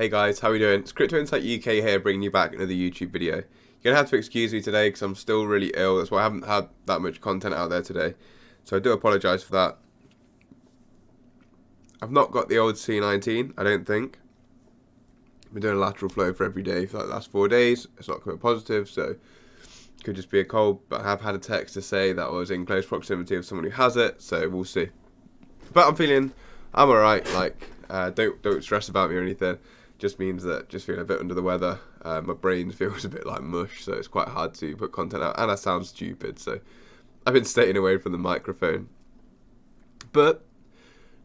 Hey guys, how are we doing? It's Crypto Insight UK here, bringing you back another YouTube video. You're going to have to excuse me today because I'm still really ill. That's why I haven't had that much content out there today. So I do apologise for that. I've not got the old C19, I don't think. I've been doing a lateral flow for every day for like the last 4 days. It's not coming positive, so it could just be a cold. But I have had a text to say that I was in close proximity of someone who has it, so we'll see. But I'm alright. Don't stress about me or anything. Just means that just feeling a bit under the weather. My brain feels a bit like mush, so it's quite hard to put content out, and I sound stupid, so I've been staying away from the microphone. But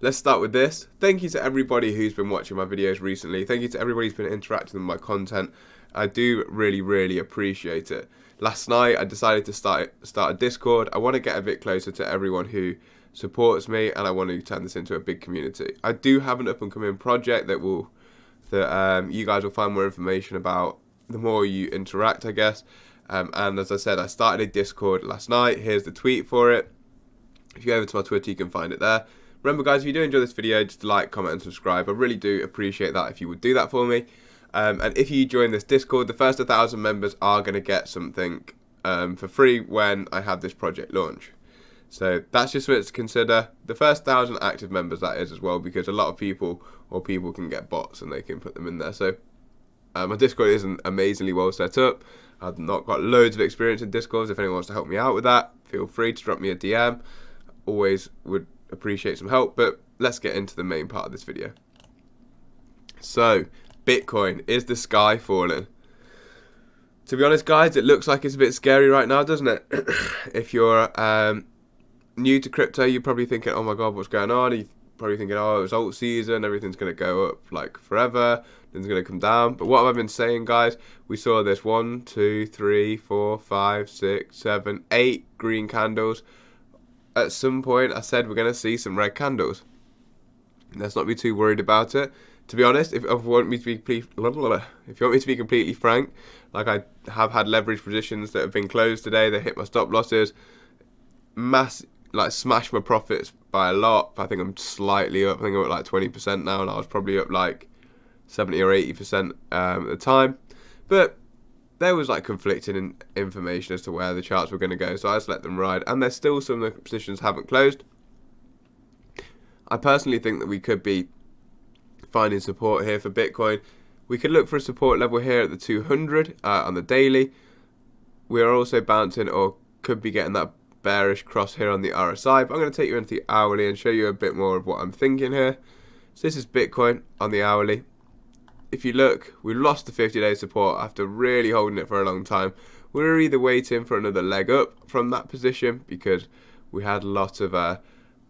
let's start with this. Thank you to everybody who's been watching my videos recently. Thank you to everybody who's been interacting with my content. I do really appreciate it. Last night I decided to start a Discord. I want to get a bit closer to everyone who supports me, and I want to turn this into a big community. I do have an up and coming project that you guys will find more information about the more you interact, I guess. And as I said, I started a Discord last night. Here's the tweet for it. If you go over to my Twitter, you can find it there. Remember guys, if you do enjoy this video, just like, comment and subscribe. I really do appreciate that if you would do that for me. And if you join this Discord, the first 1,000 members are going to get something for free when I have this project launch. So that's just something to consider. The first 1,000 active members, that is, as well, because a lot of people can get bots and they can put them in there. So my Discord isn't amazingly well set up. I've not got loads of experience in Discords. If anyone wants to help me out with that, feel free to drop me a DM. Always would appreciate some help. But let's get into the main part of this video. So, Bitcoin, is the sky falling? To be honest, guys, it looks like it's a bit scary right now, doesn't it? If you're new to crypto, you're probably thinking, oh my god, what's going on? You're probably thinking, oh, it's alt season, everything's going to go up like forever, then it's going to come down. But what have I been saying, guys? We saw this 1, 2, 3, 4, 5, 6, 7, 8 green candles. At some point, I said we're going to see some red candles. Let's not be too worried about it. To be honest, if you want me to be completely frank, like I have had leverage positions that have been closed today, they hit my stop losses, smash my profits by a lot. I think I'm slightly up. I think I'm at like 20% now, and I was probably up like 70 or 80% at the time. But there was like conflicting information as to where the charts were going to go, so I just let them ride. And there's still some of the positions haven't closed. I personally think that we could be finding support here for Bitcoin. We could look for a support level here at the 200 on the daily. We are also bouncing, or could be getting that bearish cross here on the RSI, but I'm going to take you into the hourly and show you a bit more of what I'm thinking here. So this is Bitcoin on the hourly. If you look, we lost the 50-day support after really holding it for a long time. We were either waiting for another leg up from that position because we had a lot of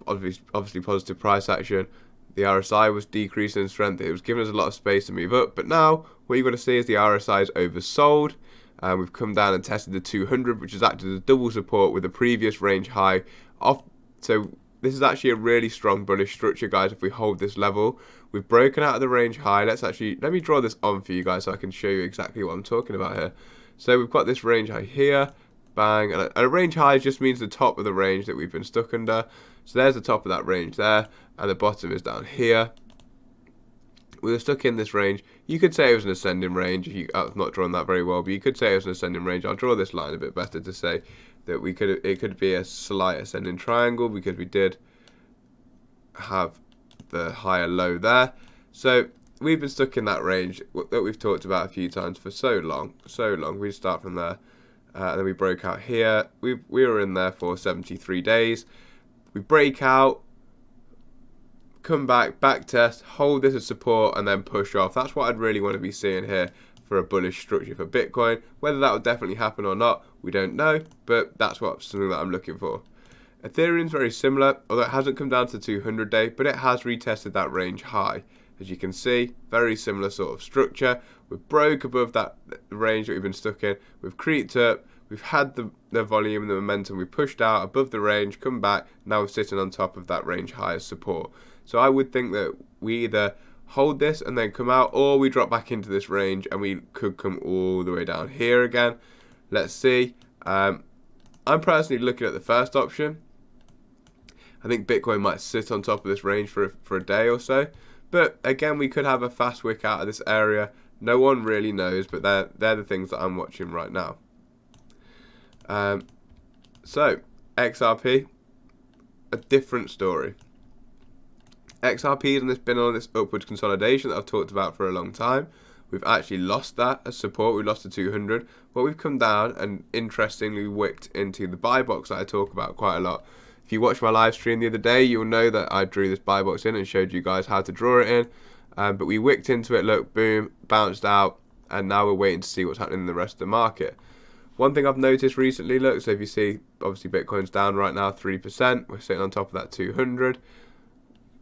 obviously positive price action. The RSI was decreasing in strength. It was giving us a lot of space to move up, but now what you're going to see is the RSI is oversold. We've come down and tested the 200, which has acted as a double support with the previous range high off. So this is actually a really strong bullish structure, guys. If we hold this level, we've broken out of the range high. Let me draw this on for you guys so I can show you exactly what I'm talking about here. So we've got this range high here, bang, and a range high just means the top of the range that we've been stuck under. So there's the top of that range there, and the bottom is down here. We were stuck in this range. You could say it was an ascending range. I've not drawn that very well, but you could say it was an ascending range. I'll draw this line a bit better to say that it could be a slight ascending triangle because we did have the higher low there. So we've been stuck in that range that we've talked about a few times for so long. We start from there, and then we broke out here. We were in there for 73 days. We break out, come back test, hold this as support, and then push off. That's what I'd really want to be seeing here for a bullish structure for Bitcoin. Whether that will definitely happen or not, we don't know, but that's something that I'm looking for. Ethereum's very similar, although it hasn't come down to the 200-day, but it has retested that range high. As you can see, very similar sort of structure. We've broke above that range that we've been stuck in. We've creeped up. We've had the volume and the momentum. We pushed out above the range, come back. Now we're sitting on top of that range high as support. So I would think that we either hold this and then come out, or we drop back into this range and we could come all the way down here again. Let's see. I'm personally looking at the first option. I think Bitcoin might sit on top of this range for a day or so. But again, we could have a fast wick out of this area. No one really knows, but they're the things that I'm watching right now. So XRP, a different story. XRP has been on this upward consolidation that I've talked about for a long time. We've actually lost that as support. We lost to 200, but we've come down and interestingly wicked into the buy box that I talk about quite a lot. If you watched my live stream the other day, you'll know that I drew this buy box in and showed you guys how to draw it in. But we wicked into it, look, boom, bounced out, and now we're waiting to see what's happening in the rest of the market. One thing I've noticed recently, look, so if you see, obviously Bitcoin's down right now 3%. We're sitting on top of that 200.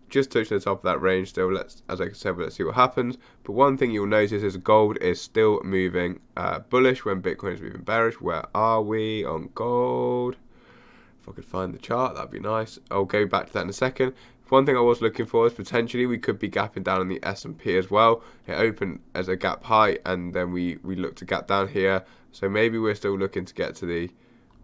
Just touching the top of that range still, as I said, let's see what happens. But one thing you'll notice is gold is still moving bullish when Bitcoin is moving bearish. Where are we on gold? If I could find the chart, that'd be nice. I'll go back to that in a second. One thing I was looking for is potentially we could be gapping down on the S&P as well. It opened as a gap high, and then we look to gap down here. So maybe we're still looking to get to the,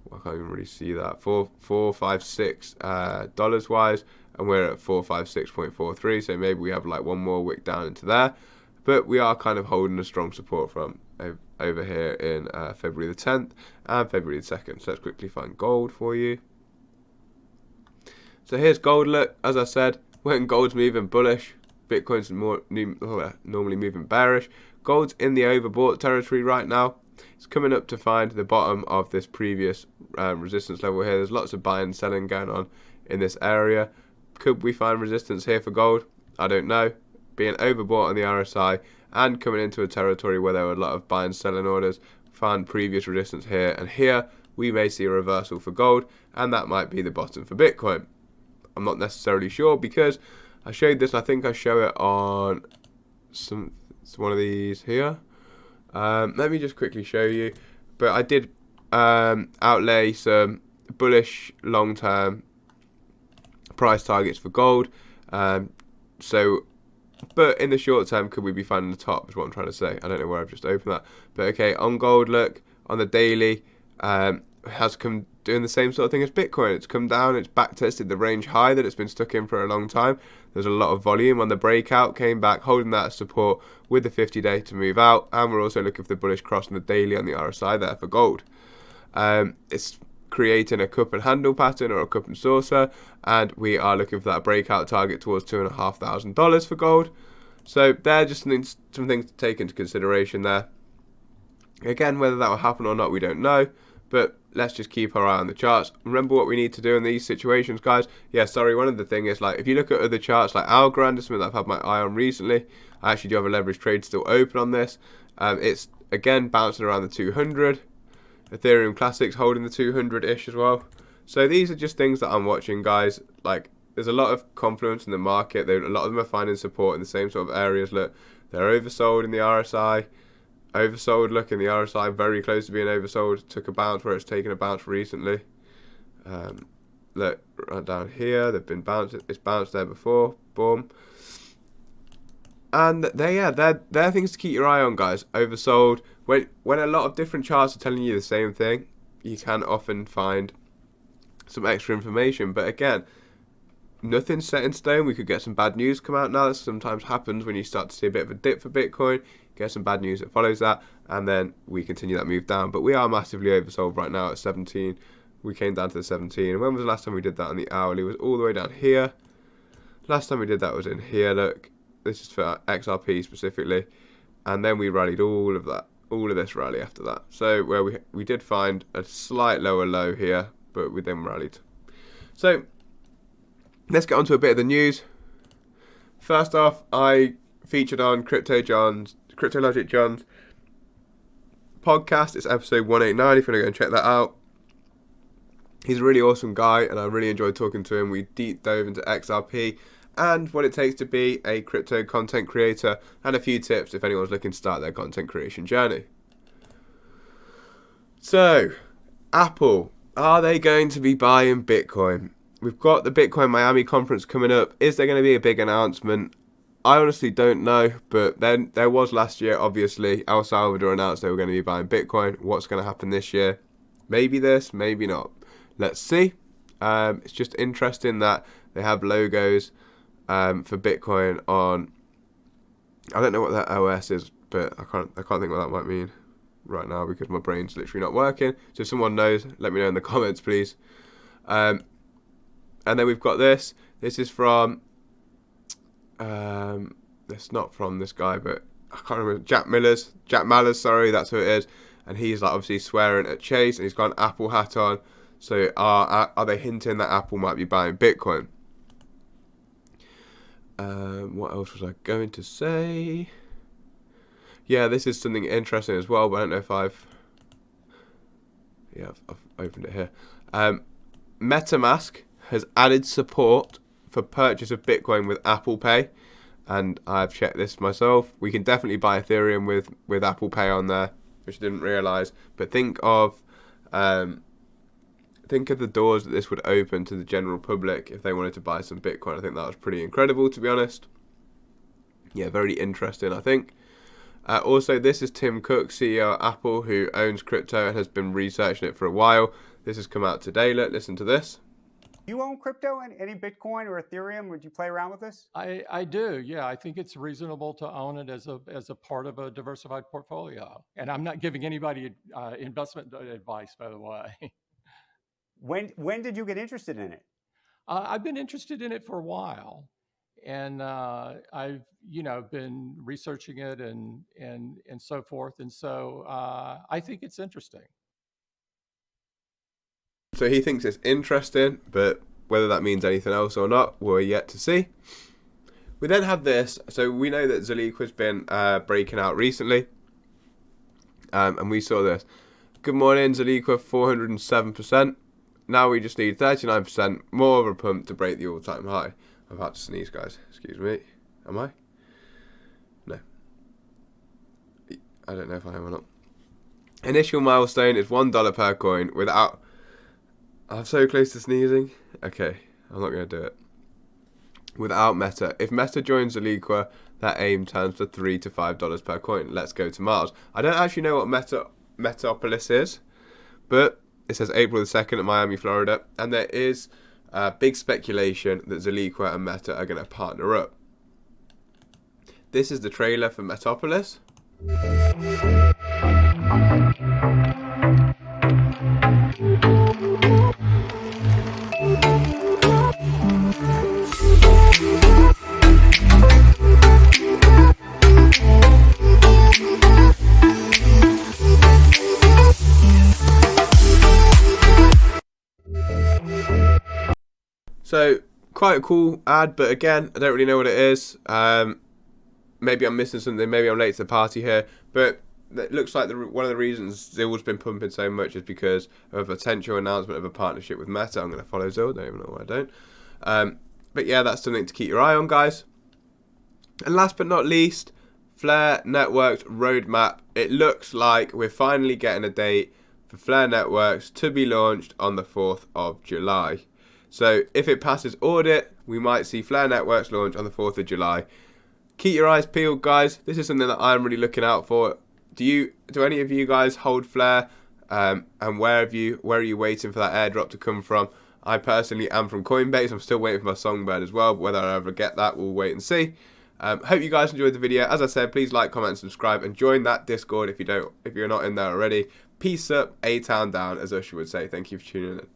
well, I can't even really see that, $456 dollars wise. And we're at 456.43, so maybe we have like one more wick down into there. But we are kind of holding a strong support from over here in February the 10th and February the 2nd. So let's quickly find gold for you. So here's gold. Look, as I said, when gold's moving bullish, Bitcoin's normally moving bearish. Gold's in the overbought territory right now. It's coming up to find the bottom of this previous resistance level here. There's lots of buying and selling going on in this area. Could we find resistance here for gold? I don't know. Being overbought on the RSI and coming into a territory where there were a lot of buying and selling orders, found previous resistance here and here. We may see a reversal for gold, and that might be the bottom for Bitcoin. I'm not necessarily sure because I showed this. I think I show it on one of these here. Let me just quickly show you. But I did outlay some bullish long-term price targets for gold. But in the short term, could we be finding the top is what I'm trying to say. I don't know where I've just opened that. But okay, on gold, look, on the daily, has come doing the same sort of thing as Bitcoin. It's come down, it's back tested the range high that it's been stuck in for a long time. There's a lot of volume on the breakout, came back, holding that as support with the 50-day to move out. And we're also looking for the bullish cross on the daily on the RSI there for gold. It's creating a cup and handle pattern or a cup and saucer, and we are looking for that breakout target towards $2,500 for gold. So they're just some things to take into consideration there. Again, whether that will happen or not, we don't know, but let's just keep our eye on the charts. Remember what we need to do in these situations, guys. Yeah, sorry, one of the things is, like, if you look at other charts like Algorand, is something that I've had my eye on recently. I actually do have a leverage trade still open on this. It's again bouncing around the 200. Ethereum Classics holding the 200-ish as well. So these are just things that I'm watching, guys. Like, there's a lot of confluence in the market. A lot of them are finding support in the same sort of areas. Look, they're oversold in the RSI. Oversold, look, in the RSI, very close to being oversold. Took a bounce where it's taken a bounce recently. Look, right down here, they've been bounced. It's bounced there before. Boom. And they're things to keep your eye on, guys. Oversold. When a lot of different charts are telling you the same thing, you can often find some extra information. But again, nothing's set in stone. We could get some bad news come out now. That sometimes happens when you start to see a bit of a dip for Bitcoin. Get some bad news that follows that, and then we continue that move down. But we are massively oversold right now at 17. We came down to the 17. And when was the last time we did that on the hourly? It was all the way down here. Last time we did that was in here. Look, this is for XRP specifically. And then we rallied all of this rally after that. So where we did find a slight lower low here, but we then rallied. So let's get on to a bit of the news. First off, I featured on Cryptologic John's podcast. It's episode 189 if you want to go and check that out. He's a really awesome guy, and I really enjoyed talking to him. We deep dove into XRP and what it takes to be a crypto content creator, and a few tips if anyone's looking to start their content creation journey. So, Apple, are they going to be buying Bitcoin? We've got the Bitcoin Miami conference coming up. Is there going to be a big announcement? I honestly don't know, but then there was last year, obviously. El Salvador announced they were going to be buying Bitcoin. What's going to happen this year? Maybe this, maybe not. Let's see. It's just interesting that they have logos for Bitcoin on I don't know what that OS is, but I can't think what that might mean right now because my brain's literally not working. So if someone knows, let me know in the comments, please. And then we've got this. This is from, it's not from this guy, but I can't remember. Jack Mallers, sorry, that's who it is. And he's like obviously swearing at Chase, and he's got an Apple hat on. So are they hinting that Apple might be buying Bitcoin? What else was I going to say? Yeah, this is something interesting as well, but I don't know if I've opened it here. MetaMask has added support for purchase of Bitcoin with Apple Pay, and I've checked this myself. We can definitely buy Ethereum with Apple Pay on there, which I didn't realize. But think of the doors that this would open to the general public if they wanted to buy some Bitcoin. I think that was pretty incredible, to be honest. Yeah, very interesting, I think. Also, this is Tim Cook, CEO of Apple, who owns crypto and has been researching it for a while. This has come out today. Listen to this. You own crypto and any Bitcoin or Ethereum? Would you play around with this? I do. Yeah, I think it's reasonable to own it as a part of a diversified portfolio. And I'm not giving anybody investment advice, by the way. When did you get interested in it? I've been interested in it for a while, and I've been researching it and so forth. And so I think it's interesting. So he thinks it's interesting, but whether that means anything else or not, we're yet to see. We then have this. So we know that Zaliqa's been breaking out recently, and we saw this. Good morning, Zaliqa, 407%. Now we just need 39% more of a pump to break the all-time high. I'm about to sneeze, guys. Excuse me. Am I? No. I don't know if I am or not. Initial milestone is $1 per coin without... I'm so close to sneezing. Okay, I'm not going to do it. Without Meta. If Meta joins Zaliqa, that aim turns to $3 to $5 per coin. Let's go to Mars. I don't actually know what Metapolis is, but it says April the 2nd at Miami, Florida, and there is big speculation that Zaliqa and Meta are going to partner up. This is the trailer for Metapolis. So, quite a cool ad, but again, I don't really know what it is. Maybe I'm missing something, maybe I'm late to the party here, but it looks like one of the reasons Zill's been pumping so much is because of a potential announcement of a partnership with Meta. I'm going to follow Zill, don't even know why I don't. But yeah, that's something to keep your eye on, guys. And last but not least, Flare Networks roadmap. It looks like we're finally getting a date for Flare Networks to be launched on the 4th of July. So if it passes audit, we might see Flare Networks launch on the 4th of July. Keep your eyes peeled, guys. This is something that I'm really looking out for. Do any of you guys hold Flare? And where are you waiting for that airdrop to come from? I personally am from Coinbase. I'm still waiting for my Songbird as well. But whether I ever get that, we'll wait and see. Hope you guys enjoyed the video. As I said, please like, comment, and subscribe, and join that Discord if you're not in there already. Peace up, A-Town down, as Usher would say. Thank you for tuning in.